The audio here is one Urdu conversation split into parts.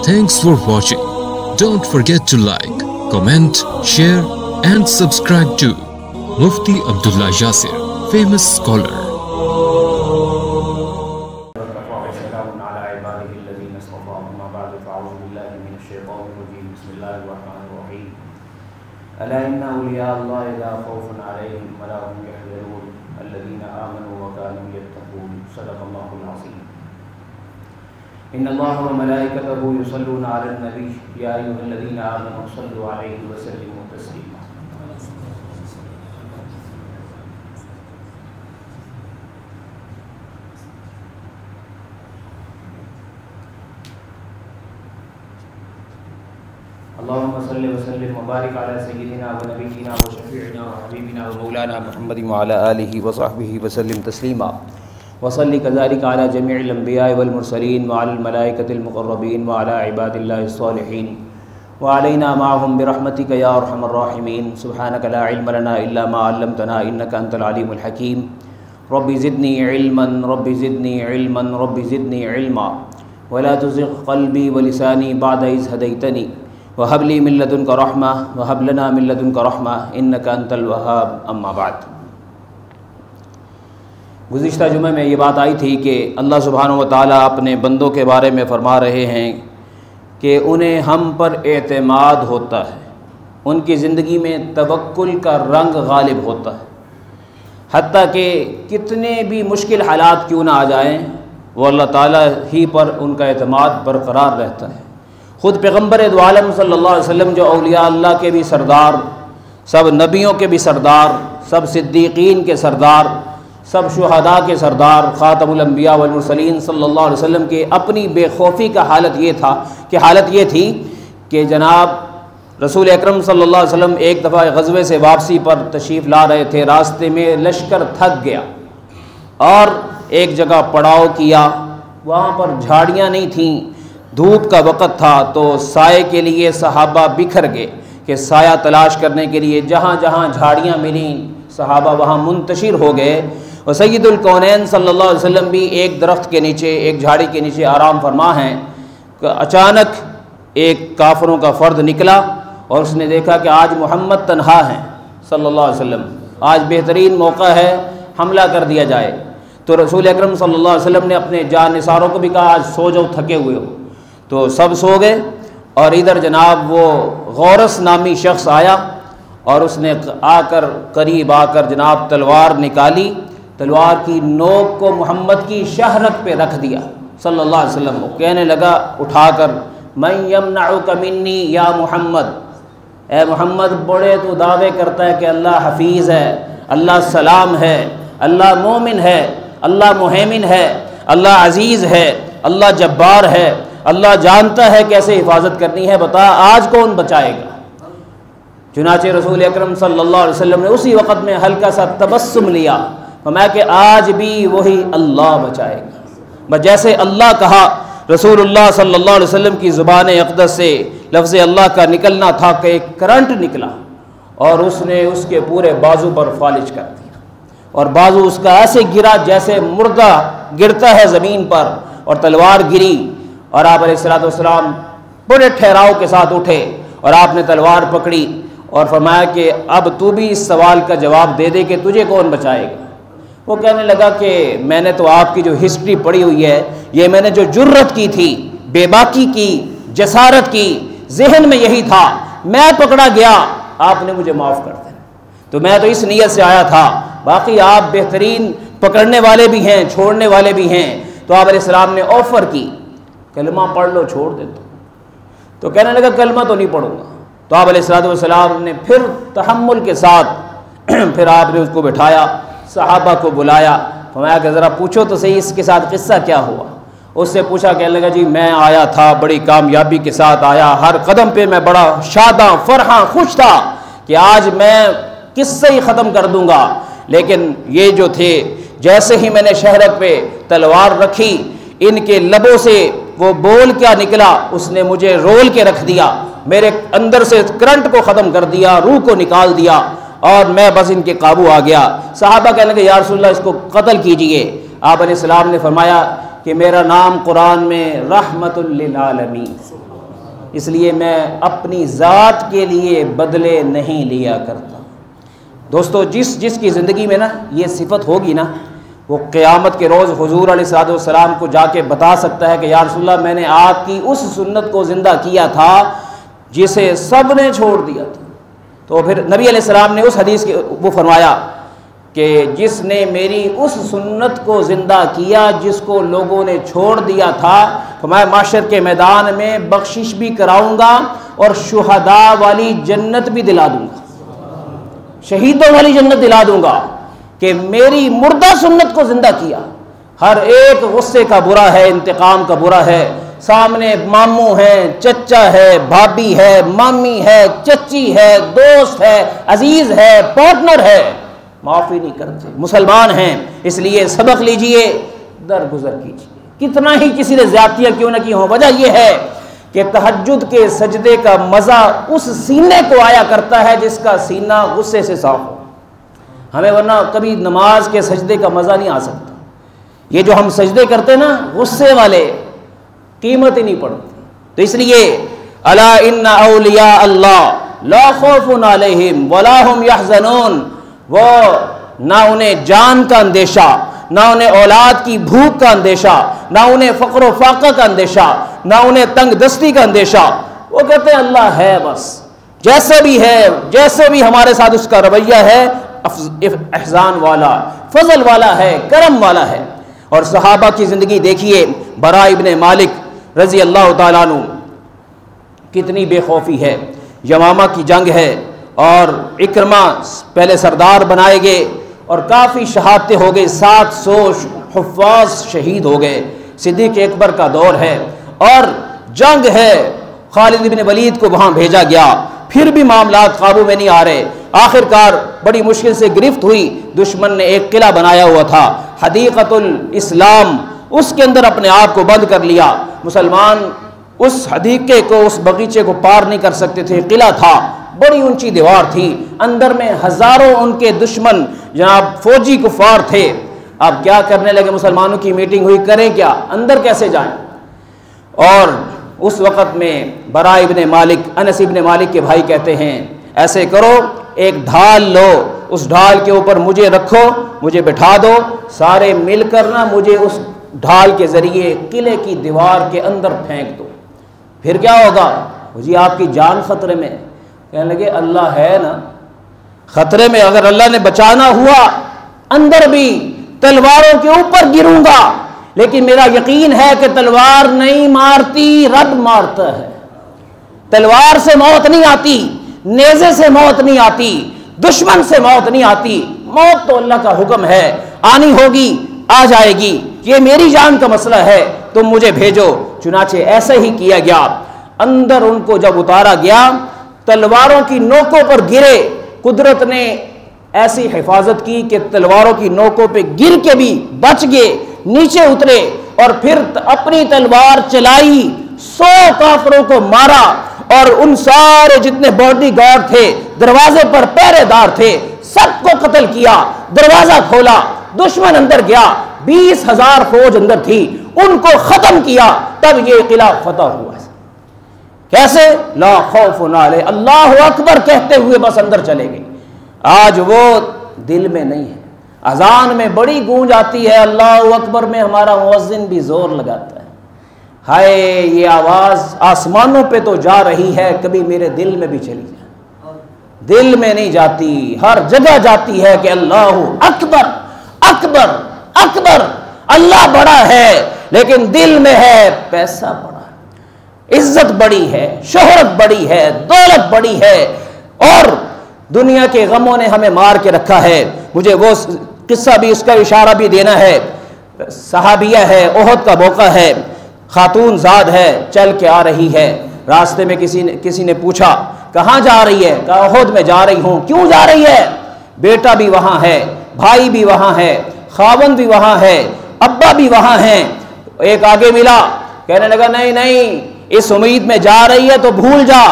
Thanks for watching. Don't forget to like, comment, share and subscribe to Mufti Abdullah Yasir, famous scholar. ألا إن أولياء الله لا خوف عليهم ولا هم يحزنون الذين آمنوا وكانوا يتقون صدق الله العظيم. إن الله وملائكته يصلون على النبي يا أيها الذين آمنوا صلوا عليه وسلموا تسليما. اللهم صل وسلم وبارك على سيدنا ونبينا وشفيعنا وحبيبنا ومولانا محمد وعلى آله وصحبه وسلم تسليما. وصل كذلك على جميع الأنبياء والمرسلين وعلى الملائكة المقربين وعلى عباد الله الصالحين وعلينا معهم برحمتك يا أرحم الراحمين. سبحانك لا علم لنا إلا ما علمتنا إنك أنت العليم الحكيم. رب زدني علما رب زدني علما رب زدني علما ولا تزغ قلبي ولساني بعد إذ هديتني وهب لي من لدنك رحمة وهب لنا من لدنك رحمة إنك أنت الوهاب. أما بعد. گزشتہ جمعہ میں یہ بات آئی تھی کہ اللہ سبحانہ و تعالیٰ اپنے بندوں کے بارے میں فرما رہے ہیں کہ انہیں ہم پر اعتماد ہوتا ہے، ان کی زندگی میں توکل کا رنگ غالب ہوتا ہے، حتیٰ کہ کتنے بھی مشکل حالات کیوں نہ آ جائیں وہ اللہ تعالیٰ ہی پر ان کا اعتماد برقرار رہتا ہے. خود پیغمبر دو عالم صلی اللہ علیہ وسلم جو اولیاء اللہ کے بھی سردار، سب نبیوں کے بھی سردار، سب صدیقین کے سردار، سب شہداء کے سردار، خاتم الانبیاء والمرسلین صلی اللہ علیہ وسلم کے اپنی بے خوفی کا حالت یہ تھی کہ جناب رسول اکرم صلی اللہ علیہ وسلم ایک دفعہ غزوے سے واپسی پر تشریف لا رہے تھے، راستے میں لشکر تھک گیا اور ایک جگہ پڑاؤ کیا. وہاں پر جھاڑیاں نہیں تھیں، دھوپ کا وقت تھا، تو سائے کے لیے صحابہ بکھر گئے کہ سایہ تلاش کرنے کے لیے جہاں جہاں جھاڑیاں ملیں صحابہ وہاں منتشر ہو گئے. اور سید الکونین صلی اللہ علیہ وسلم بھی ایک درخت کے نیچے، ایک جھاڑی کے نیچے آرام فرما ہیں کہ اچانک ایک کافروں کا فرد نکلا اور اس نے دیکھا کہ آج محمد تنہا ہیں صلی اللہ علیہ وسلم، آج بہترین موقع ہے حملہ کر دیا جائے. تو رسول اکرم صلی اللہ علیہ وسلم نے اپنے جان نثاروں کو بھی کہا آج سو جاؤ، تھکے ہوئے ہو. تو سب سو گئے اور ادھر جناب وہ غورس نامی شخص آیا اور اس نے قریب آ کر جناب تلوار نکالی، تلوار کی نوک کو محمد کی شہرت پہ رکھ دیا صلی اللہ علیہ وسلم کو. کہنے لگا اٹھا کر من یمنعک منی یا محمد، اے محمد بڑے تو دعوے کرتا ہے کہ اللہ حفیظ ہے، اللہ سلام ہے، اللہ مومن ہے، اللہ مہیمن ہے، اللہ عزیز ہے، اللہ جبار ہے، اللہ جانتا ہے کیسے حفاظت کرنی ہے، بتا آج کون بچائے گا. چنانچہ رسول اکرم صلی اللہ علیہ وسلم نے اسی وقت میں ہلکا سا تبسم لیا، فرمایا کہ آج بھی وہی اللہ بچائے گا. بس جیسے اللہ کہا، رسول اللہ صلی اللہ علیہ وسلم کی زبان اقدس سے لفظ اللہ کا نکلنا تھا کہ ایک کرنٹ نکلا اور اس نے اس کے پورے بازو پر فالج کر دیا اور بازو اس کا ایسے گرا جیسے مردہ گرتا ہے زمین پر، اور تلوار گری اور آپ علیہ السلام بڑے ٹھہراؤ کے ساتھ اٹھے اور آپ نے تلوار پکڑی اور فرمایا کہ اب تو بھی اس سوال کا جواب دے دے کہ تجھے کون بچائے گا. وہ کہنے لگا کہ میں نے تو آپ کی جو ہسٹری پڑھی ہوئی ہے، یہ میں نے جو جرت کی تھی، بے باکی کی، جسارت کی، ذہن میں یہی تھا، میں پکڑا گیا، آپ نے مجھے معاف کر دیا. تو میں تو اس نیت سے آیا تھا، باقی آپ بہترین پکڑنے والے بھی ہیں، چھوڑنے والے بھی ہیں. تو آپ علیہ السلام نے آفر کی کلمہ پڑھ لو چھوڑ دے. تو کہنے لگا کلمہ تو نہیں پڑھوں گا. تو آپ علیہ السلام نے پھر تحمل کے ساتھ پھر آپ نے اس کو بٹھایا، صحابہ کو بلایا، فرمایا کہ ذرا پوچھو تو صحیح اس کے ساتھ قصہ کیا ہوا. اس سے پوچھا، کہنے لگا جی میں آیا تھا، بڑی کامیابی کے ساتھ آیا، ہر قدم پہ میں بڑا شاداں فرحاں خوش تھا کہ آج میں قصہ ہی ختم کر دوں گا. لیکن یہ جو تھے، جیسے ہی میں نے شہرت پہ تلوار رکھی، ان کے لبوں سے وہ بول کیا نکلا، اس نے مجھے رول کے رکھ دیا، میرے اندر سے کرنٹ کو ختم کر دیا، روح کو نکال دیا اور میں بس ان کے قابو آ گیا. صحابہ کہنے لگے یا رسول اللہ اس کو قتل کیجئے. آپ علیہ السلام نے فرمایا کہ میرا نام قرآن میں رحمت للعالمین اس لیے میں اپنی ذات کے لیے بدلے نہیں لیا کرتا۔ دوستو جس کی زندگی میں نا یہ صفت ہوگی نا، وہ قیامت کے روز حضور علیہ الصلوۃ والسلام کو جا کے بتا سکتا ہے کہ یا رسول اللہ میں نے آپ کی اس سنت کو زندہ کیا تھا جسے سب نے چھوڑ دیا تھا۔ تو پھر نبی علیہ السلام نے اس حدیث کے وہ فرمایا کہ جس نے میری اس سنت کو زندہ کیا جس کو لوگوں نے چھوڑ دیا تھا، فرمایا معاشر کے میدان میں بخشش بھی کراؤں گا اور شہداء والی جنت بھی دلا دوں گا، شہیدوں والی جنت دلا دوں گا کہ میری مردہ سنت کو زندہ کیا۔ ہر ایک غصے کا برا ہے، انتقام کا برا ہے، سامنے ماموں ہے، چچا ہے، بھابھی ہے، مامی ہے، چچی ہے، دوست ہے، عزیز ہے، پارٹنر ہے، معافی نہیں کرتے، مسلمان ہیں۔ اس لیے سبق لیجئے، درگزر کیجئے، کتنا ہی کسی نے زیادتیاں کیوں نہ کی ہوں۔ وجہ یہ ہے کہ تہجد کے سجدے کا مزہ اس سینے کو آیا کرتا ہے جس کا سینہ غصے سے صاف ہو، ہمیں ورنہ کبھی نماز کے سجدے کا مزہ نہیں آ سکتا۔ یہ جو ہم سجدے کرتے نا غصے والے، قیمت ہی نہیں پڑتی۔ تو اس لیے الا ان اولیاء اللہ لا خوف علیہم ولا هم يحزنون، وہ نہ انہیں جان کا اندیشہ، نہ انہیں اولاد کی بھوک کا اندیشہ، نہ انہیں فقر و فاقہ کا اندیشہ، نہ انہیں تنگ دستی کا اندیشہ۔ وہ کہتے ہیں اللہ ہے، بس جیسے بھی ہے، جیسے بھی ہمارے ساتھ اس کا رویہ ہے، احسان والا، فضل والا ہے، کرم والا ہے۔ اور صحابہ کی زندگی دیکھیے، براء ابن مالک رضی اللہ تعالیٰ عنہ، کتنی بے خوفی ہے۔ یمامہ کی جنگ ہے اور اکرمہ پہلے سردار بنائے گئے اور کافی شہادتیں ہو گئی، 700 حفاظ شہید ہو گئے، صدیق اکبر کا دور ہے اور جنگ ہے، خالد بن ولید کو وہاں بھیجا گیا، پھر بھی معاملات قابو میں نہیں آ رہے۔ آخر کار بڑی مشکل سے گرفت ہوئی، دشمن نے ایک قلعہ بنایا ہوا تھا حدیقۃ الاسلام، اس کے اندر اپنے آپ کو بند کر لیا۔ مسلمان اس حدیقے کو، اس باغیچے کو پار نہیں کر سکتے تھے، قلعہ تھا، بڑی اونچی دیوار تھی، اندر میں ہزاروں ان کے دشمن جناب فوجی کفار تھے۔ اب کیا کرنے لگے، مسلمانوں کی میٹنگ ہوئی، کریں کیا، اندر کیسے جائیں؟ اور اس وقت میں براء ابن مالک، انس ابن مالک کے بھائی کہتے ہیں ایسے کرو، ایک ڈھال لو، اس ڈھال کے اوپر مجھے رکھو، مجھے بٹھا دو، سارے مل کر نا مجھے اس ڈھال کے ذریعے قلعے کی دیوار کے اندر پھینک دو، پھر کیا ہوگا؟ جی آپ کی جان خطرے میں۔ کہنے لگے اللہ ہے نا خطرے میں، اگر اللہ نے بچانا ہوا اندر بھی تلواروں کے اوپر گروں گا، لیکن میرا یقین ہے کہ تلوار نہیں مارتی، رب مارتا ہے۔ تلوار سے موت نہیں آتی، نیزے سے موت نہیں آتی، دشمن سے موت نہیں آتی، موت تو اللہ کا حکم ہے، آنی ہوگی، آ جائے گی، یہ میری جان کا مسئلہ ہے، تم مجھے بھیجو۔ چنانچہ ایسے ہی کیا گیا، اندر ان کو جب اتارا گیا، تلواروں کی نوکوں پر گرے، قدرت نے ایسی حفاظت کی کہ تلواروں کی نوکوں پہ گر کے بھی بچ گئے، نیچے اترے اور پھر اپنی تلوار چلائی، 100 کافروں کو مارا اور ان سارے جتنے باڈی گارڈ تھے، دروازے پر پہرے دار تھے، سب کو قتل کیا، دروازہ کھولا، دشمن اندر گیا، 20,000 فوج اندر تھی، ان کو ختم کیا، تب یہ قلعہ فتح ہوا۔ کیسے؟ لا خوف علیہ، اللہ اکبر کہتے ہوئے بس اندر چلے گئے۔ آج وہ دل میں نہیں ہے، اذان میں بڑی گونج آتی ہے، اللہ اکبر میں ہمارا مؤذن بھی زور لگاتا ہے، ہائے یہ آواز آسمانوں پہ تو جا رہی ہے، کبھی میرے دل میں بھی چلی جائے، دل میں نہیں جاتی، ہر جگہ جاتی ہے کہ اللہ اکبر اکبر اکبر، اللہ بڑا ہے لیکن دل میں ہے پیسہ بڑا ہے، عزت بڑی ہے، شہرت بڑی ہے، دولت بڑی ہے، اور دنیا کے غموں نے ہمیں مار کے رکھا ہے۔ مجھے وہ قصہ بھی، اس کا اشارہ بھی دینا ہے، صحابیہ ہے، احد کا موقع ہے، خاتون زاد ہے، چل کے آ رہی ہے، راستے میں کسی نے پوچھا کہاں جا رہی ہے؟ کہا احد میں جا رہی ہوں۔ کیوں جا رہی ہے؟ بیٹا بھی وہاں ہے، بھائی بھی وہاں ہے، خاوند بھی وہاں ہے، ابا بھی وہاں ہیں۔ ایک آگے ملا، کہنے لگا نہیں نہیں، اس امید میں جا رہی ہے تو بھول جا،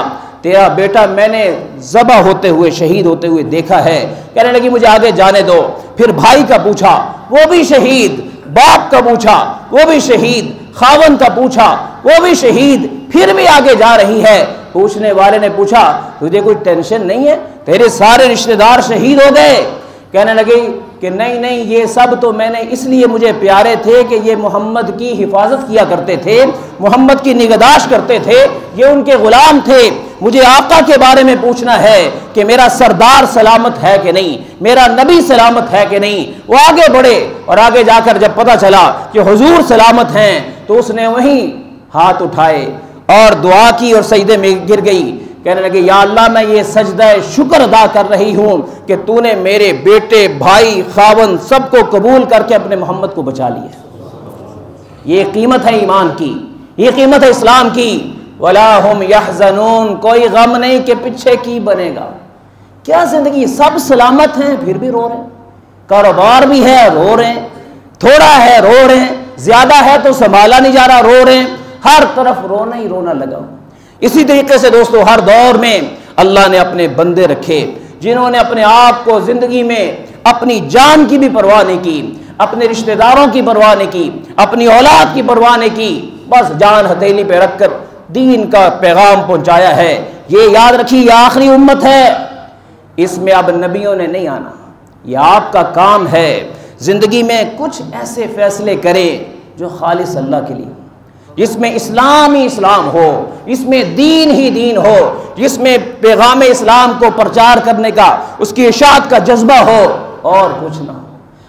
تیرا بیٹا میں نے ذبح ہوتے ہوئے، شہید ہوتے ہوئے دیکھا ہے۔ کہنے لگی مجھے آگے جانے دو۔ پھر بھائی کا پوچھا، وہ بھی شہید، باپ کا پوچھا، وہ بھی شہید، خاوند کا پوچھا، وہ بھی شہید، پھر بھی آگے جا رہی ہے۔ پوچھنے والے نے پوچھا تجھے کوئی ٹینشن نہیں ہے، تیرے سارے رشتہ دار شہید ہو گئے؟ کہنے لگی کہ نہیں یہ سب تو میں نے اس لیے مجھے پیارے تھے کہ یہ محمد کی حفاظت کیا کرتے تھے، محمد کی نگہداشت کرتے تھے، یہ ان کے غلام تھے، مجھے آقا کے بارے میں پوچھنا ہے کہ میرا سردار سلامت ہے کہ نہیں، میرا نبی سلامت ہے کہ نہیں۔ وہ آگے بڑھے اور آگے جا کر جب پتہ چلا کہ حضور سلامت ہیں تو اس نے وہیں ہاتھ اٹھائے اور دعا کی اور سجدے میں گر گئی۔ کہنے لگے یا اللہ میں یہ سجدہ شکر ادا کر رہی ہوں کہ تو نے میرے بیٹے، بھائی، خاوند سب کو قبول کر کے اپنے محمد کو بچا لیا۔ یہ قیمت ہے ایمان کی، یہ قیمت ہے اسلام کی۔ وَلَا هُمْ يَحْزَنُونَ، کوئی غم نہیں کہ پیچھے کی بنے گا۔ کیا زندگی، سب سلامت ہیں پھر بھی رو رہے ہیں، کاروبار بھی ہے رو رہے ہیں، تھوڑا ہے رو رہے ہیں، زیادہ ہے تو سنبھالا نہیں جا رہا رو رہے ہیں، ہر طرف رونا ہی رونا لگا۔ اسی طریقے سے دوستو ہر دور میں اللہ نے اپنے بندے رکھے جنہوں نے اپنے آپ کو زندگی میں اپنی جان کی بھی پرواہ نہیں کی، اپنے رشتہ داروں کی پرواہ نہیں کی، اپنی اولاد کی پرواہ نہیں کی، بس جان ہتھیلی پہ رکھ کر دین کا پیغام پہنچایا ہے۔ یہ یاد رکھیے یہ آخری امت ہے، اس میں اب نبیوں نے نہیں آنا، یہ آپ کا کام ہے زندگی میں کچھ ایسے فیصلے کریں جو خالص اللہ کے لیے، جس میں اسلام ہی اسلام ہو، جس میں دین ہی دین ہو، جس میں پیغام اسلام کو پرچار کرنے کا، اس کی اشاعت کا جذبہ ہو، اور کچھ نہ ہو۔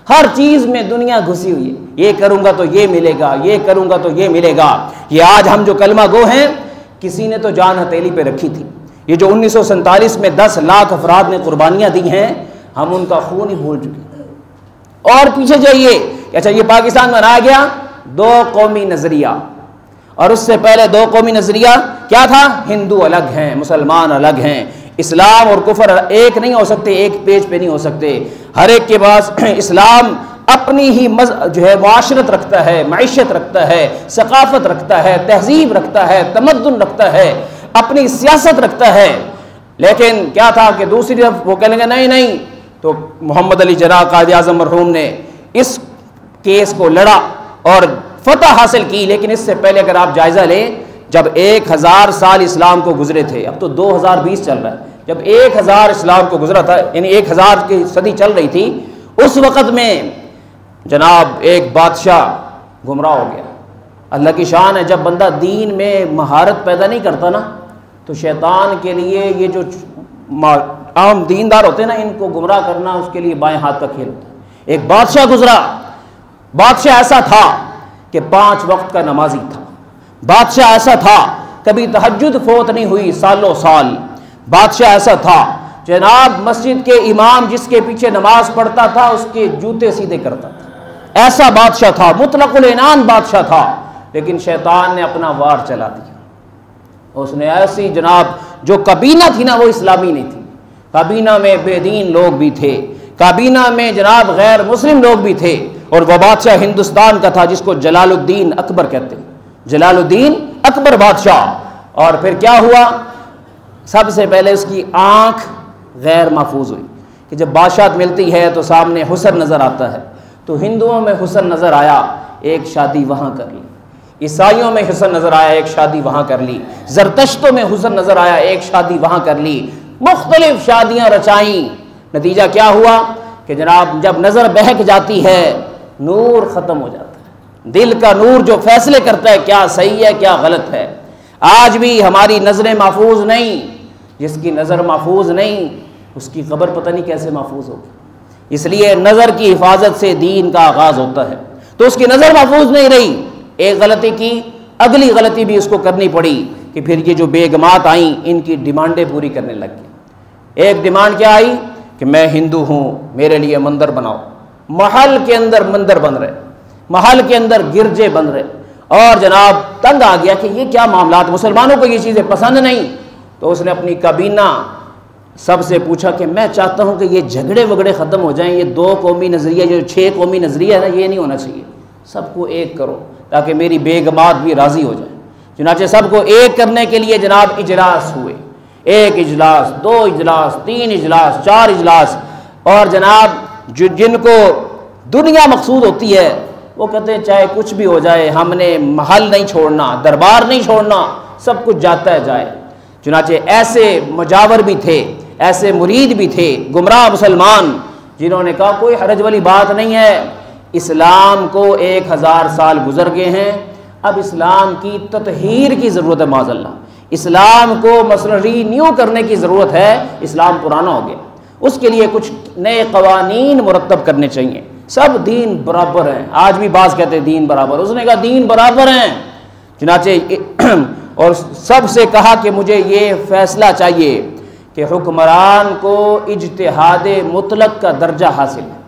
ہر چیز میں دنیا گھسی ہوئی ہے، یہ کروں گا تو یہ ملے گا، یہ کروں گا تو یہ ملے گا۔ یہ آج ہم جو کلمہ گو ہیں، کسی نے تو جان ہتھیلی پہ رکھی تھی۔ یہ جو 1947 میں 10 لاکھ افراد نے قربانیاں دی ہیں، ہم ان کا خون ہی بھول چکے ہیں۔ اور پیچھے جائیے، اچھا یہ پاکستان میں بنایا گیا 2 قومی نظریہ، اور اس سے پہلے 2 قومی نظریہ کیا تھا؟ ہندو الگ ہیں، مسلمان الگ ہیں، اسلام اور کفر ایک نہیں ہو سکتے، ایک پیج پہ نہیں ہو سکتے۔ ہر ایک کے پاس اسلام اپنی ہی جو ہے معاشرت رکھتا ہے، معیشت رکھتا ہے، ثقافت رکھتا ہے، تہذیب رکھتا ہے، تمدن رکھتا ہے، اپنی سیاست رکھتا ہے۔ لیکن کیا تھا کہ دوسری طرف وہ کہیں گے نہیں، تو محمد علی جناح قائد اعظم مرحوم نے اس کیس کو لڑا اور فتح حاصل کی۔ لیکن اس سے پہلے اگر آپ جائزہ لیں، جب 1000 سال اسلام کو گزرے تھے، اب تو 2020 چل رہا ہے، جب 1000 اسلام کو گزرا تھا، یعنی 1000 کی صدی چل رہی تھی، اس وقت میں جناب ایک بادشاہ گمراہ ہو گیا۔ اللہ کی شان ہے، جب بندہ دین میں مہارت پیدا نہیں کرتا نا، تو شیطان کے لیے یہ جو عام دیندار ہوتے ہیں نا، ان کو گمراہ کرنا اس کے لیے بائیں ہاتھ کا کھیل ہوتا ہے۔ ایک بادشاہ گزرا، بادشاہ ایسا تھا کہ 5 وقت کا نمازی تھا، بادشاہ ایسا تھا کبھی تہجد فوت نہیں ہوئی سالوں سال، بادشاہ ایسا تھا جناب مسجد کے امام جس کے پیچھے نماز پڑھتا تھا اس کے جوتے سیدھے کرتا تھا، ایسا بادشاہ تھا، مطلق العنان بادشاہ تھا۔ لیکن شیطان نے اپنا وار چلا دیا، اس نے ایسی جناب جو کابینہ تھی نا وہ اسلامی نہیں تھی، کابینہ میں بے دین لوگ بھی تھے، کابینہ میں جناب غیر مسلم لوگ بھی تھے، اور وہ بادشاہ ہندوستان کا تھا جس کو جلال الدین اکبر کہتے ہیں، جلال الدین اکبر بادشاہ۔ اور پھر کیا ہوا؟ سب سے پہلے اس کی آنکھ غیر محفوظ ہوئی کہ جب بادشاہت ملتی ہے تو سامنے حسن نظر آتا ہے، تو ہندوؤں میں حسن نظر آیا، ایک شادی وہاں کر لی، عیسائیوں میں حسن نظر آیا، ایک شادی وہاں کر لی، زرتشتوں میں حسن نظر آیا، ایک شادی وہاں کر لی، مختلف شادیاں رچائیں۔ نتیجہ کیا ہوا کہ جناب جب نظر بہک جاتی ہے نور ختم ہو جاتا ہے، دل کا نور جو فیصلے کرتا ہے کیا صحیح ہے کیا غلط ہے۔ آج بھی ہماری نظریں محفوظ نہیں، جس کی نظر محفوظ نہیں اس کی قبر پتہ نہیں کیسے محفوظ ہوگی۔ اس لیے نظر کی حفاظت سے دین کا آغاز ہوتا ہے، تو اس کی نظر محفوظ نہیں رہی، ایک غلطی کی، اگلی غلطی بھی اس کو کرنی پڑی کہ پھر یہ جو بیگمات آئیں ان کی ڈیمانڈیں پوری کرنے لگ گئی۔ ایک ڈیمانڈ کیا آئی کہ میں ہندو ہوں، میرے لیے مندر بناؤ۔ محل کے اندر مندر بن رہے، محل کے اندر گرجے بن رہے، اور جناب تنگ آ گیا کہ یہ کیا معاملات، مسلمانوں کو یہ چیزیں پسند نہیں۔ تو اس نے اپنی کابینہ سب سے پوچھا کہ میں چاہتا ہوں کہ یہ جھگڑے وگڑے ختم ہو جائیں، یہ 2 قومی نظریہ جو 6 قومی نظریہ ہے نا یہ نہیں ہونا چاہیے، سب کو ایک کرو تاکہ میری بیگمات بھی راضی ہو جائیں۔ چنانچہ سب کو ایک کرنے کے لیے جناب اجلاس ہوئے، 1 اجلاس، 2 اجلاس، 3 اجلاس، 4 اجلاس، اور جناب جن کو دنیا مقصود ہوتی ہے وہ کہتے ہیں چاہے کچھ بھی ہو جائے ہم نے محل نہیں چھوڑنا، دربار نہیں چھوڑنا، سب کچھ جاتا ہے جائے۔ چنانچہ ایسے مجاور بھی تھے، ایسے مرید بھی تھے گمراہ مسلمان جنہوں نے کہا کوئی حرج والی بات نہیں ہے، اسلام کو 1000 سال گزر گئے ہیں، اب اسلام کی تطہیر کی ضرورت ہے، معاذ اللہ اسلام کو مثلا رینیو کرنے کی ضرورت ہے، اسلام پرانا ہو گیا، اس کے لیے کچھ نئے قوانین مرتب کرنے چاہیے۔ سب دین برابر ہیں، آج بھی بعض کہتے ہیں دین برابر، اس نے کہا دین برابر ہیں، چنانچہ اور سب سے کہا کہ مجھے یہ فیصلہ چاہیے کہ حکمران کو اجتہاد مطلق کا درجہ حاصل ہے،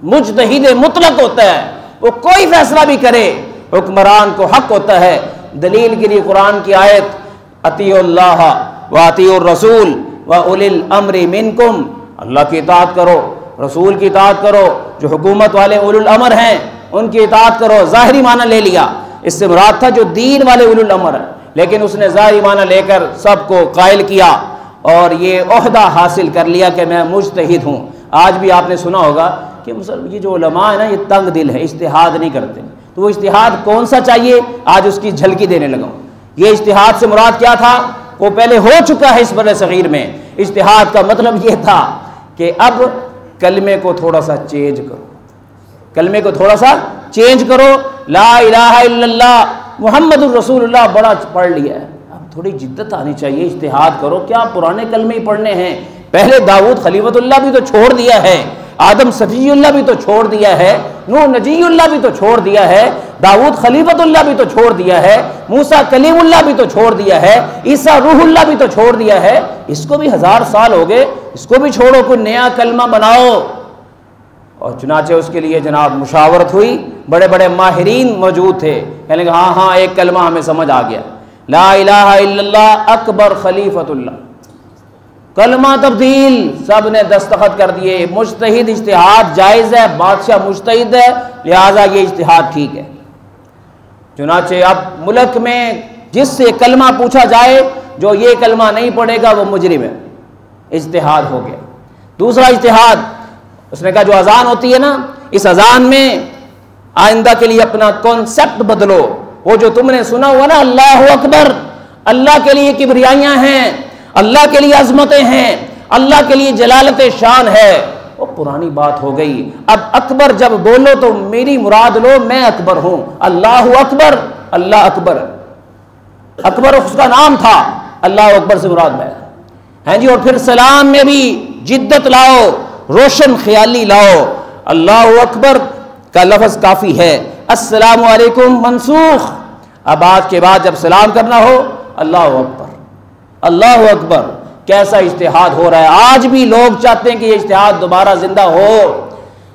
مجتہد مطلق ہوتا ہے، وہ کوئی فیصلہ بھی کرے حکمران کو حق ہوتا ہے۔ دلیل کے لیے قرآن کی آیت اطیعوا اللہ واطیعوا الرسول واولی الامر منکم، اللہ کی اطاعت کرو، رسول کی اطاعت کرو، جو حکومت والے اولی الامر ہیں ان کی اطاعت کرو۔ ظاہری معنی لے لیا، اس سے مراد تھا جو دین والے اولی الامر ہیں، لیکن اس نے ظاہری معنی لے کر سب کو قائل کیا اور یہ عہدہ حاصل کر لیا کہ میں مجتہد ہوں۔ آج بھی آپ نے سنا ہوگا کہ یہ جو علماء ہیں نا یہ تنگ دل ہے، اجتہاد نہیں کرتے، تو وہ اجتہاد کون سا چاہیے آج اس کی جھلکی دینے لگا ہوں۔ یہ اجتہاد سے مراد کیا تھا وہ پہلے ہو چکا ہے اس بر صغیر میں۔ اجتہاد کا مطلب یہ تھا کہ اب کلمے کو تھوڑا سا چینج کرو، کلمے کو تھوڑا سا چینج کرو، لا الہ الا اللہ محمد الرسول اللہ بڑا پڑھ لیا ہے، اب تھوڑی جدت آنی چاہیے، اجتہاد کرو، کیا پرانے کلمے ہی پڑھنے ہیں؟ پہلے داؤد خلیفۃ اللہ بھی تو چھوڑ دیا ہے، آدم صفی اللہ بھی تو چھوڑ دیا ہے، نوح نجی اللہ بھی تو چھوڑ دیا ہے، داؤد خلیفۃ اللہ بھی تو چھوڑ دیا ہے، موسیٰ کلیم اللہ بھی تو چھوڑ دیا ہے، عیسیٰ روح اللہ بھی تو چھوڑ دیا ہے، اس کو بھی 1000 سال ہو گئے، اس کو بھی چھوڑو، کوئی نیا کلمہ بناؤ۔ اور چنانچہ اس کے لیے جناب مشاورت ہوئی، بڑے بڑے ماہرین موجود تھے، کہنے کہ ہاں ایک کلمہ ہمیں سمجھ آ گیا، لا الہ الا اللہ اکبر خلیفۃ اللہ، کلمہ تبدیل، سب نے دستخط کر دیے، مجتہد اجتہاد جائز ہے، بادشاہ مجتہد ہے لہٰذا یہ اجتہاد ٹھیک ہے۔ چنانچہ اب ملک میں جس سے کلمہ پوچھا جائے جو یہ کلمہ نہیں پڑھے گا وہ مجرم ہے، اجتہاد ہو گیا۔ دوسرا اجتہاد، اس نے کہا جو اذان ہوتی ہے نا، اس اذان میں آئندہ کے لیے اپنا کانسیپٹ بدلو، وہ جو تم نے سنا ہوا نا اللہ اکبر، اللہ کے لیے کبریائیاں ہیں، اللہ کے لیے عظمتیں ہیں، اللہ کے لیے جلالت شان ہے، وہ پرانی بات ہو گئی۔ اب اکبر جب بولو تو میری مراد لو، میں اکبر ہوں، اللہ اکبر، اللہ اکبر، اکبر اس کا نام تھا، اللہ اکبر سے مراد میں ہے جی۔ اور پھر سلام میں بھی جدت لاؤ، روشن خیالی لاؤ، اللہ اکبر کا لفظ کافی ہے، السلام علیکم منسوخ، اب آج کے بعد جب سلام کرنا ہو اللہ اکبر، اللہ اکبر۔ کیسا اجتہاد ہو رہا ہے، آج بھی لوگ چاہتے ہیں کہ یہ اجتہاد دوبارہ زندہ ہو،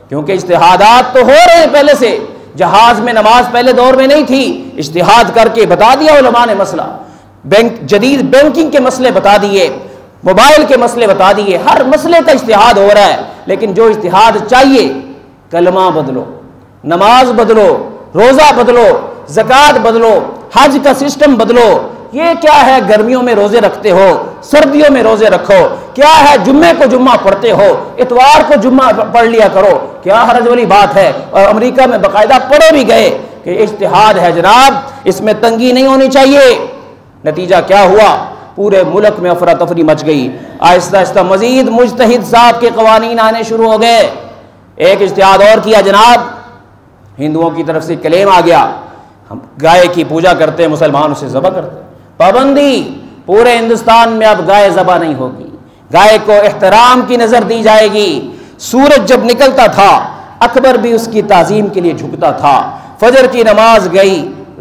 کیونکہ اجتہادات تو ہو رہے ہیں پہلے سے، جہاز میں نماز پہلے دور میں نہیں تھی، اجتہاد کر کے بتا دیا علماء نے مسئلہ، جدید بینکنگ کے مسئلے بتا دیے، موبائل کے مسئلے بتا دیے، ہر مسئلے کا اجتہاد ہو رہا ہے، لیکن جو اجتہاد چاہیے، کلمہ بدلو، نماز بدلو، روزہ بدلو، زکوٰۃ بدلو، حج کا سسٹم بدلو۔ یہ کیا ہے گرمیوں میں روزے رکھتے ہو، سردیوں میں روزے رکھو، کیا ہے جمعے کو جمعہ پڑھتے ہو، اتوار کو جمعہ پڑھ لیا کرو، کیا حرج والی بات ہے؟ اور امریکہ میں باقاعدہ پڑھے بھی گئے کہ اجتہاد ہے جناب، اس میں تنگی نہیں ہونی چاہیے۔ نتیجہ کیا ہوا؟ پورے ملک میں افراتفری مچ گئی، آہستہ آہستہ مزید مجتہد ذات کے قوانین آنے شروع ہو گئے۔ ایک اجتہاد اور کیا جناب، ہندوؤں کی طرف سے کلیم آ گیا، ہم گائے کی پوجا کرتے ہیں، مسلمان اسے ذبح کرتے ہیں، پابندی، پورے ہندوستان میں اب گائے ذبح نہیں ہوگی، گائے کو احترام کی نظر دی جائے گی۔ سورج جب نکلتا تھا اکبر بھی اس کی تعظیم کے لیے جھکتا تھا، فجر کی نماز گئی،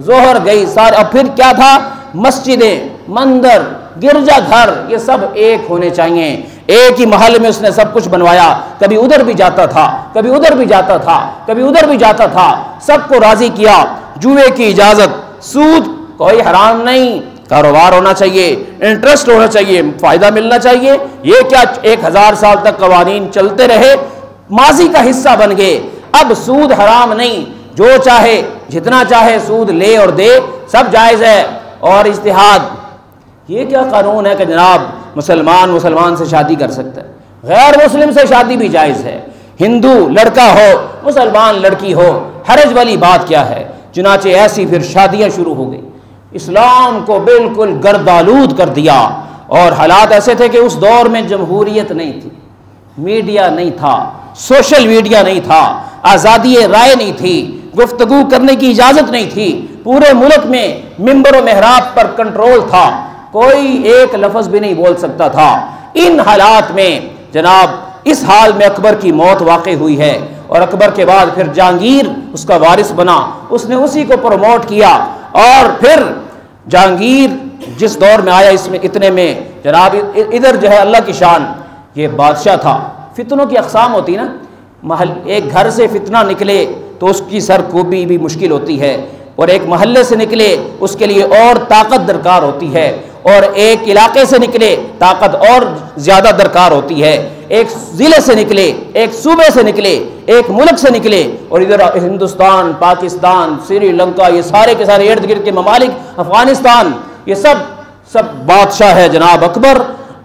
ظہر گئی، سارے، اور پھر کیا تھا، مسجدیں، مندر، گرجا گھر، یہ سب ایک ہونے چاہیے، ایک ہی محل میں اس نے سب کچھ بنوایا، کبھی ادھر بھی جاتا تھا، کبھی ادھر بھی جاتا تھا، کبھی ادھر بھی جاتا تھا، سب کو راضی کیا، جوئے کی اجازت، سود کوئی حرام نہیں، کاروبار ہونا چاہیے، انٹرسٹ ہونا چاہیے، فائدہ ملنا چاہیے، یہ کیا 1000 سال تک قوانین چلتے رہے، ماضی کا حصہ بن گئے، اب سود حرام نہیں، جو چاہے جتنا چاہے سود لے اور دے، سب جائز ہے۔ اور اجتہاد، یہ کیا قانون ہے کہ جناب مسلمان سے شادی کر سکتا ہے، غیر مسلم سے شادی بھی جائز ہے، ہندو لڑکا ہو مسلمان لڑکی ہو، حرج والی بات کیا ہے؟ چنانچہ ایسی پھر شادیاں شروع ہو گئی، اسلام کو بالکل گردآلود کر دیا۔ اور حالات ایسے تھے کہ اس دور میں جمہوریت نہیں تھی، میڈیا نہیں تھا، سوشل میڈیا نہیں تھا، آزادی رائے نہیں تھی، گفتگو کرنے کی اجازت نہیں تھی، پورے ملک میں ممبر و محراب پر کنٹرول تھا، کوئی ایک لفظ بھی نہیں بول سکتا تھا۔ ان حالات میں جناب اس حال میں اکبر کی موت واقع ہوئی ہے، اور اکبر کے بعد پھر جہانگیر اس کا وارث بنا، اس نے اسی کو پروموٹ کیا۔ اور پھر جہانگیر جس دور میں آیا، اس میں اتنے میں جناب ادھر جو ہے اللہ کی شان، یہ بادشاہ تھا۔ فتنوں کی اقسام ہوتی نا، ایک گھر سے فتنہ نکلے تو اس کی سر کوبی بھی مشکل ہوتی ہے، اور ایک محلے سے نکلے اس کے لیے اور طاقت درکار ہوتی ہے، اور ایک علاقے سے نکلے طاقت اور زیادہ درکار ہوتی ہے، ایک ضلع سے نکلے، ایک صوبے سے نکلے، ایک ملک سے نکلے، اور ادھر ہندوستان، پاکستان، سری لنکا، یہ سارے کے سارے ارد گرد کے ممالک، افغانستان، یہ سب بادشاہ ہے جناب اکبر،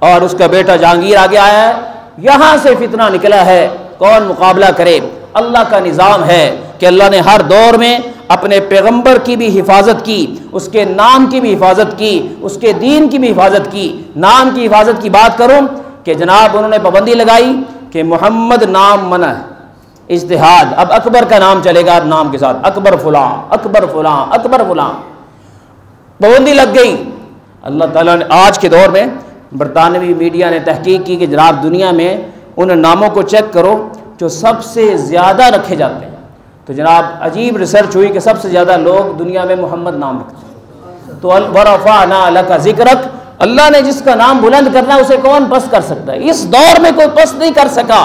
اور اس کا بیٹا جہانگیر آگے آیا ہے۔ یہاں سے فتنہ نکلا ہے، کون مقابلہ کرے؟ اللہ کا نظام ہے کہ اللہ نے ہر دور میں اپنے پیغمبر کی بھی حفاظت کی، اس کے نام کی بھی حفاظت کی، اس کے دین کی بھی حفاظت کی۔ نام کی حفاظت کی بات کروں کہ جناب انہوں نے پابندی لگائی کہ محمد نام منع ہے، اجتہاد، اب اکبر کا نام چلے گا نام کے ساتھ، اکبر فلاں، اکبر فلاں، اکبر فلاں، پابندی لگ گئی۔ اللہ تعالیٰ نے آج کے دور میں برطانوی میڈیا نے تحقیق کی کہ جناب دنیا میں ان ناموں کو چیک کرو جو سب سے زیادہ رکھے جاتے ہیں، تو جناب عجیب ریسرچ ہوئی کہ سب سے زیادہ لوگ دنیا میں محمد نام رکھتے ہیں۔ تو وَرَفَعْنَا لَكَ ذِكْرَكَ، اللہ نے جس کا نام بلند کرنا ہے اسے کون پست کر سکتا ہے؟ اس دور میں کوئی پست نہیں کر سکا،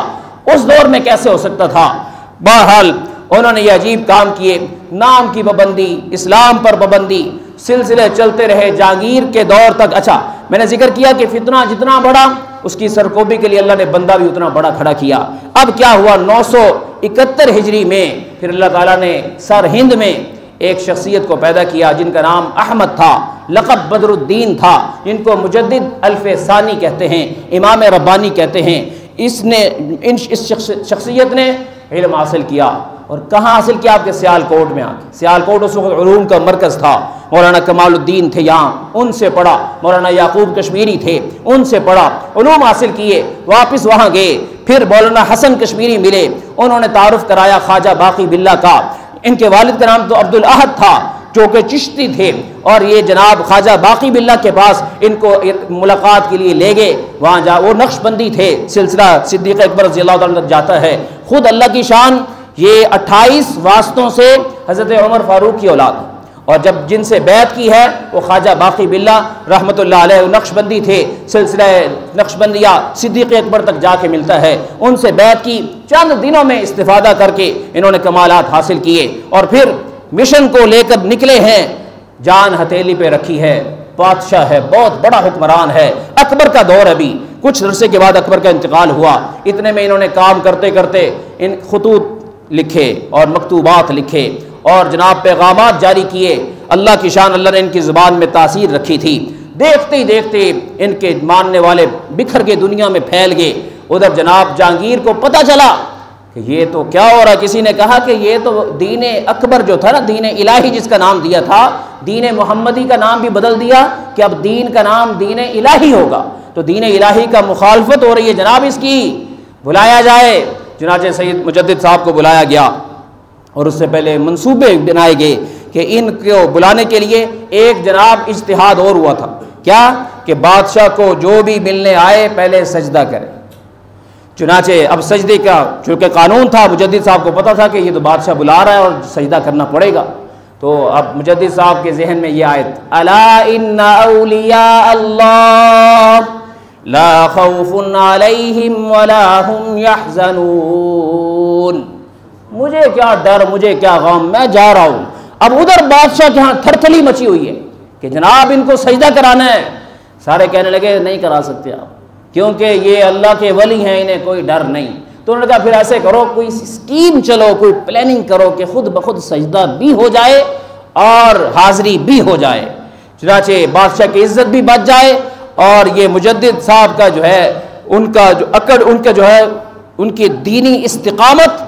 اس دور میں کیسے ہو سکتا تھا؟ بہرحال انہوں نے یہ عجیب کام کیے، نام کی پابندی، اسلام پر پابندی، سلسلے چلتے رہے جہانگیر کے دور تک۔ اچھا میں نے ذکر کیا کہ فتنہ جتنا بڑا اس کی سرکوبی کے لیے اللہ نے بندہ بھی اتنا بڑا کھڑا کیا۔ اب کیا ہوا؟ 971 ہجری میں پھر اللہ تعالیٰ نے سر ہند میں ایک شخصیت کو پیدا کیا جن کا نام احمد تھا، لقب بدر الدین تھا، جن کو مجدد الف ثانی کہتے ہیں، امام ربانی کہتے ہیں۔ اس شخصیت نے علم حاصل کیا، اور کہاں حاصل کیا؟ آپ کے سیالکوٹ میں آ کے۔ سیالکوٹ اس وقت علوم کا مرکز تھا، مولانا کمال الدین تھے یہاں، ان سے پڑھا، مولانا یعقوب کشمیری تھے، ان سے پڑھا، علوم حاصل کیے، واپس وہاں گئے، پھر مولانا حسن کشمیری ملے، انہوں نے تعارف کرایا خواجہ باقی باللہ کا۔ ان کے والد کا نام تو عبد الاحد تھا جو کہ چشتی تھے، اور یہ جناب خواجہ باقی باللہ کے پاس ان کو ملاقات کے لیے لے گئے، وہاں جا وہ نقش بندی تھے، سلسلہ صدیق اکبر رضی اللہ تعالیٰ تک جاتا ہے۔ خود اللہ کی شان، یہ 28 واسطوں سے حضرت عمر فاروق کی اولاد ہے، اور جب جن سے بیعت کی ہے وہ خواجہ باقی باللہ رحمۃ اللہ علیہ نقش بندی تھے، سلسلہ نقش بندیہ صدیق اکبر تک جا کے ملتا ہے، ان سے بیعت کی، چند دنوں میں استفادہ کر کے انہوں نے کمالات حاصل کیے، اور پھر مشن کو لے کر نکلے ہیں، جان ہتھیلی پہ رکھی ہے، بادشاہ ہے، بہت بڑا حکمران ہے، اکبر کا دور ابھی، کچھ عرصے کے بعد اکبر کا انتقال ہوا، اتنے میں انہوں نے کام کرتے کرتے ان خطوط لکھے اور مکتوبات لکھے اور جناب پیغامات جاری کیے۔ اللہ کی شان، اللہ نے ان کی زبان میں تاثیر رکھی تھی، دیکھتے ہی دیکھتے ان کے ماننے والے بکھر کے دنیا میں پھیل گئے۔ ادھر جناب جہانگیر کو پتہ چلا کہ یہ تو کیا ہو رہا، کسی نے کہا کہ یہ تو دین اکبر جو تھا نا، دین الہی جس کا نام دیا تھا، دین محمدی کا نام بھی بدل دیا کہ اب دین کا نام دین الہی ہوگا، تو دین الہی کا مخالفت ہو رہی ہے جناب، اس کی بلایا جائے۔ چنانچہ سید مجدد صاحب کو بلایا گیا، اور اس سے پہلے منصوبے بنائے گئے کہ ان کو بلانے کے لیے ایک جناب اجتہاد اور ہوا تھا، کیا کہ بادشاہ کو جو بھی ملنے آئے پہلے سجدہ کرے۔ چنانچہ اب سجدے کا چونکہ قانون تھا، مجدد صاحب کو پتا تھا کہ یہ تو بادشاہ بلا رہا ہے اور سجدہ کرنا پڑے گا، تو اب مجدد صاحب کے ذہن میں یہ آیت، الا ان اولیاء اللہ لا خوف علیہم ولا هم یحزنون، مجھے کیا ڈر، مجھے کیا غم، میں جا رہا ہوں۔ اب ادھر بادشاہ کے ہاں تھرتھلی مچی ہوئی ہے کہ جناب ان کو سجدہ کرانا ہے۔ سارے کہنے لگے نہیں کرا سکتے آپ، کیونکہ یہ اللہ کے ولی ہیں، انہیں کوئی ڈر نہیں۔ تو انہوں نے کہا پھر ایسے کرو، کوئی اسکیم چلو، کوئی پلاننگ کرو کہ خود بخود سجدہ بھی ہو جائے اور حاضری بھی ہو جائے، چنانچہ بادشاہ کی عزت بھی بچ جائے، اور یہ مجدد صاحب کا جو ہے ان کا جو اکڑ، ان کا جو ہے ان کی دینی استقامت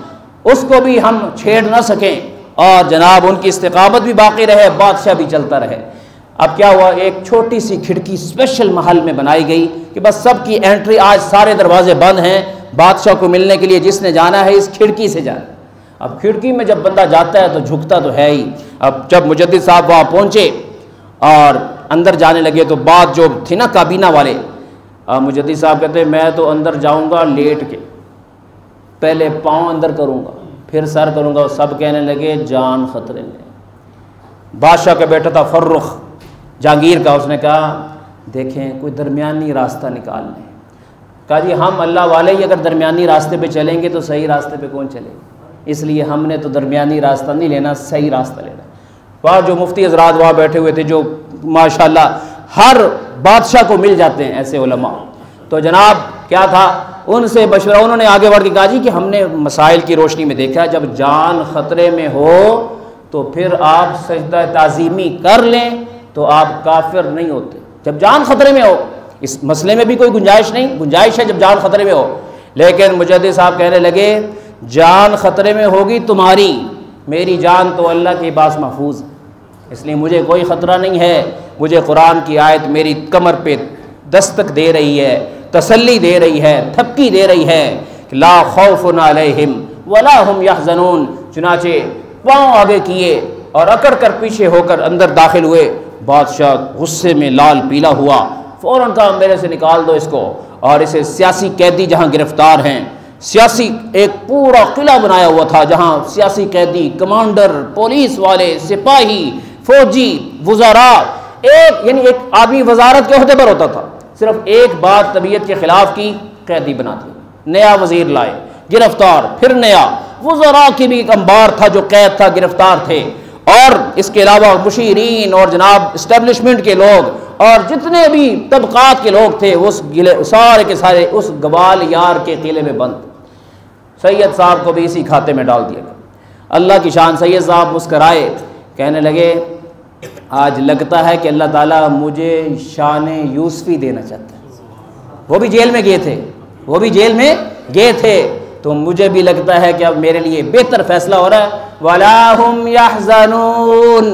اس کو بھی ہم چھیڑ نہ سکیں، اور جناب ان کی استقامت بھی باقی رہے، بادشاہ بھی چلتا رہے۔ اب کیا ہوا، ایک چھوٹی سی کھڑکی اسپیشل محل میں بنائی گئی کہ بس سب کی انٹری، آج سارے دروازے بند ہیں، بادشاہ کو ملنے کے لیے جس نے جانا ہے اس کھڑکی سے جانا۔ اب کھڑکی میں جب بندہ جاتا ہے تو جھکتا تو ہے ہی۔ اب جب مجدد صاحب وہاں پہنچے اور اندر جانے لگے تو بعد جو تھی نا کابینہ والے، مجدد صاحب کہتے ہیں میں تو اندر جاؤں گا لیٹ کے، پہلے پاؤں اندر کروں گا پھر سر کروں گا۔ سب کہنے لگے جان خطرے میں۔ بادشاہ کا بیٹا تھا فرخ جہانگیر کا، اس نے کہا دیکھیں کوئی درمیانی راستہ نکال لیں۔ کہا جی ہم اللہ والے ہی اگر درمیانی راستے پہ چلیں گے تو صحیح راستے پہ کون چلے گا، اس لیے ہم نے تو درمیانی راستہ نہیں لینا، صحیح راستہ لینا۔ وہاں جو مفتی حضرات وہاں بیٹھے ہوئے تھے جو ماشاءاللہ ہر بادشاہ کو مل جاتے ہیں ایسے علماء، تو جناب کیا تھا ان سے مشورہ، انہوں نے آگے بڑھ کے کہا جی کہ ہم نے مسائل کی روشنی میں دیکھا جب جان خطرے میں ہو تو پھر آپ سجدہ تعظیمی کر لیں تو آپ کافر نہیں ہوتے۔ جب جان خطرے میں ہو، اس مسئلے میں بھی کوئی گنجائش نہیں، گنجائش ہے جب جان خطرے میں ہو۔ لیکن مجدد صاحب کہنے لگے جان خطرے میں ہوگی تمہاری، میری جان تو اللہ کے پاس محفوظ ہے، اس لیے مجھے کوئی خطرہ نہیں ہے۔ مجھے قرآن کی آیت میری کمر پہ دستک دے رہی ہے، تسلی دے رہی ہے، تھپکی دے رہی ہے کہ لا خوف علیہم ولا ہم یحزنون۔ چنانچہ پاؤں آگے کیے اور اکڑ کر پیچھے ہو کر اندر داخل ہوئے۔ بادشاہ غصے میں لال پیلا ہوا، فوراً کہا میرے سے نکال دو اس کو، اور اسے سیاسی قیدی جہاں گرفتار ہیں، سیاسی ایک پورا قلعہ بنایا ہوا تھا جہاں سیاسی قیدی، کمانڈر، پولیس والے، سپاہی، فوجی، وزراء، یعنی ایک آدمی وزارت کے عہدے پر ہوتا تھا، صرف ایک بات طبیعت کے خلاف کی قیدی بنا دیا، نیا وزیر لائے گرفتار، پھر نیا وزراء کی بھی ایک انبار تھا جو قید تھا، گرفتار تھے، اور اس کے علاوہ مشیرین اور جناب اسٹیبلشمنٹ کے لوگ اور جتنے بھی طبقات کے لوگ تھے وہ سارے کے سارے اس گوال یار کے قلعے میں بند۔ سید صاحب کو بھی اسی کھاتے میں ڈال دیا گیا۔ اللہ کی شان، سید صاحب مسکرائے، کہنے لگے آج لگتا ہے کہ اللہ تعالیٰ مجھے شان یوسفی دینا چاہتا ہے۔ وہ بھی جیل میں گئے تھے، وہ بھی جیل میں گئے تھے، تو مجھے بھی لگتا ہے کہ اب میرے لیے بہتر فیصلہ ہو رہا ہے۔ وَلَا هُمْ يَحْزَنُونَ،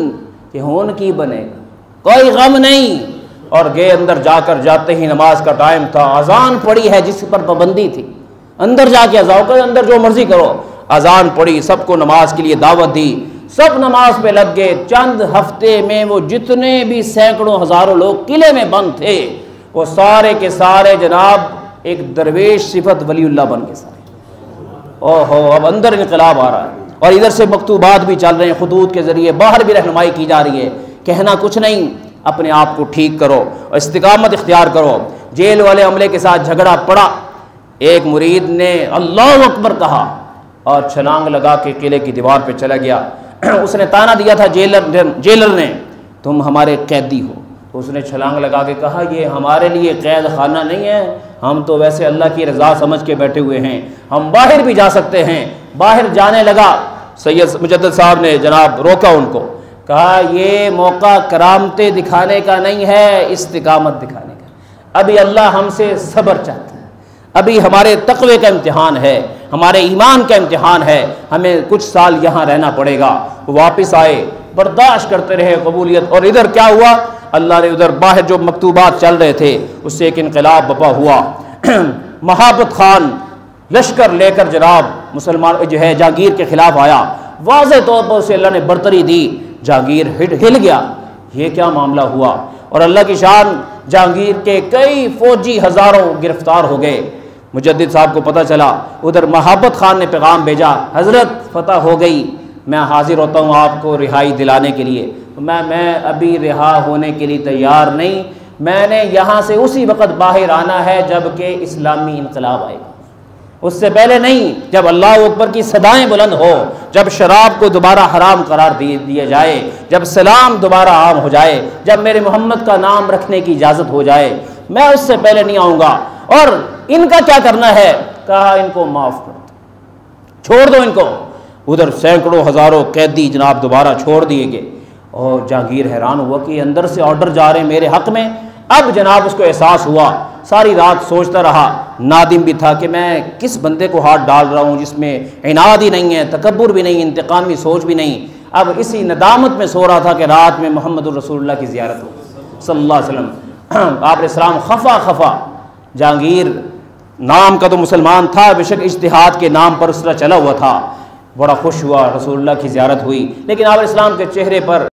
کہ ہون کی بنے گا، کوئی غم نہیں۔ اور گئے اندر، جا کر جاتے ہی نماز کا ٹائم تھا، اذان پڑی ہے جس پر پابندی تھی، اندر جا کے اذان کرو، اندر جو مرضی کرو، اذان پڑی، سب کو نماز کے لیے دعوت دی، سب نماز پہ لگ گئے۔ چند ہفتے میں وہ جتنے بھی سینکڑوں ہزاروں لوگ قلعے میں بند تھے وہ سارے کے سارے جناب ایک درویش صفت ولی اللہ بن کے سارے۔ اوہو، اب اندر انقلاب آ رہا ہے، اور ادھر سے مکتوبات بھی چل رہے ہیں، خطوط کے ذریعے باہر بھی رہنمائی کی جا رہی ہے، کہنا کچھ نہیں، اپنے آپ کو ٹھیک کرو اور استقامت اختیار کرو۔ جیل والے عملے کے ساتھ جھگڑا پڑا، ایک مرید نے اللہ اکبر کہا اور چھلانگ لگا کے قلعے کی دیوار پہ چلا گیا۔ اس نے تانا دیا تھا جیلر نے، تم ہمارے قیدی ہو، تو اس نے چھلانگ لگا کے کہا یہ ہمارے لیے قید خانہ نہیں ہے، ہم تو ویسے اللہ کی رضا سمجھ کے بیٹھے ہوئے ہیں، ہم باہر بھی جا سکتے ہیں۔ باہر جانے لگا، سید مجدد صاحب نے جناب روکا ان کو، کہا یہ موقع کرامتیں دکھانے کا نہیں ہے، استقامت دکھانے کا۔ ابھی اللہ ہم سے صبر چاہتا ہے، ابھی ہمارے تقوی کا امتحان ہے، ہمارے ایمان کا امتحان ہے، ہمیں کچھ سال یہاں رہنا پڑے گا۔ واپس آئے، برداشت کرتے رہے قبولیت، اور ادھر کیا ہوا، اللہ نے ادھر باہر جو مکتوبات چل رہے تھے اس سے ایک انقلاب بپا ہوا۔ محابت خان لشکر لے کر جناب مسلمان جو ہے جہانگیر کے خلاف آیا، واضح طور پر اسے اللہ نے برتری دی، جہانگیر ہل گیا، یہ کیا معاملہ ہوا، اور اللہ کی شان جہانگیر کے کئی فوجی ہزاروں گرفتار ہو گئے۔ مجدد صاحب کو پتہ چلا، ادھر محابت خان نے پیغام بھیجا، حضرت فتح ہو گئی، میں حاضر ہوتا ہوں آپ کو رہائی دلانے کے لیے۔ میں ابھی رہا ہونے کے لیے تیار نہیں، میں نے یہاں سے اسی وقت باہر آنا ہے جب کہ اسلامی انقلاب آئے گا، اس سے پہلے نہیں۔ جب اللہ اکبر کی صدائیں بلند ہو، جب شراب کو دوبارہ حرام قرار دیا جائے، جب سلام دوبارہ عام ہو جائے، جب میرے محمد کا نام رکھنے کی اجازت ہو جائے، میں اس سے پہلے نہیں آؤں گا۔ اور ان کا کیا کرنا ہے، کہا ان کو معاف کر دو، چھوڑ دو ان کو۔ ادھر سینکڑوں ہزاروں قیدی جناب دوبارہ چھوڑ دیے گئے، اور جہانگیر حیران ہوا کہ اندر سے آرڈر جا رہے ہیں میرے حق میں۔ اب جناب اس کو احساس ہوا، ساری رات سوچتا رہا، نادم بھی تھا کہ میں کس بندے کو ہاتھ ڈال رہا ہوں جس میں عناد ہی نہیں ہے، تکبر بھی نہیں، انتقامی سوچ بھی نہیں۔ اب اسی ندامت میں سو رہا تھا کہ رات میں محمد الرسول اللہ کی زیارت ہو صلی اللہ علیہ وسلم۔ آپ علیہ السلام خفا جہانگیر نام کا تو مسلمان تھا، بے شک اجتہاد کے نام پر اس طرح چلا ہوا تھا، بڑا خوش ہوا، رسول اللہ کی زیارت ہوئی، لیکن آپ علیہ السلام کے چہرے پر